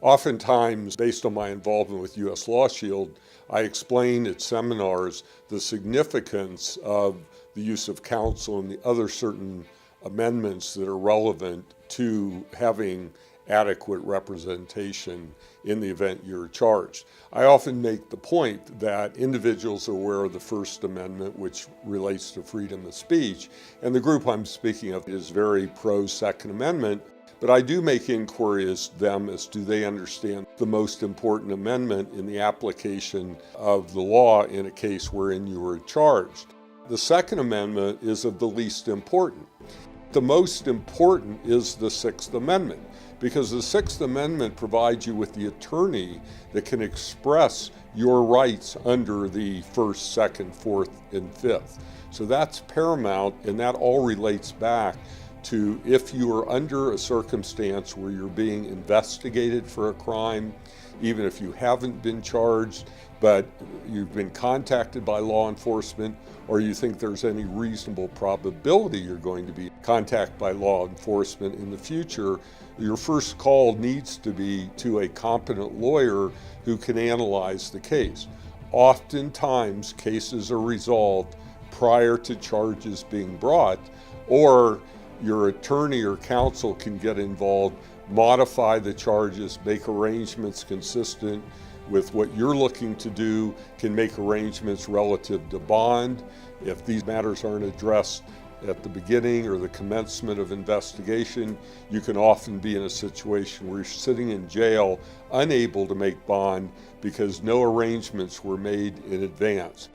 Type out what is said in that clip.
Oftentimes, based on my involvement with U.S. Law Shield, I explain at seminars the significance of the use of counsel and the other certain amendments that are relevant to having adequate representation in the event you're charged. I often make the point that individuals are aware of the First Amendment, which relates to freedom of speech, and the group I'm speaking of is very pro-Second Amendment, but I do make inquiry as them as do they understand the most important amendment in the application of the law in a case wherein you were charged. The Second Amendment is of the least important. The most important is the Sixth Amendment, because the Sixth Amendment provides you with the attorney that can express your rights under the First, Second, Fourth, and Fifth. So that's paramount, and that all relates back to if you are under a circumstance where you're being investigated for a crime, even if you haven't been charged, but you've been contacted by law enforcement, or you think there's any reasonable probability you're going to be contacted by law enforcement in the future, your first call needs to be to a competent lawyer who can analyze the case. Oftentimes, cases are resolved prior to charges being brought, or your attorney or counsel can get involved, modify the charges, make arrangements consistent with what you're looking to do, can make arrangements relative to bond. If these matters aren't addressed at the beginning or the commencement of investigation, you can often be in a situation where you're sitting in jail unable to make bond because no arrangements were made in advance.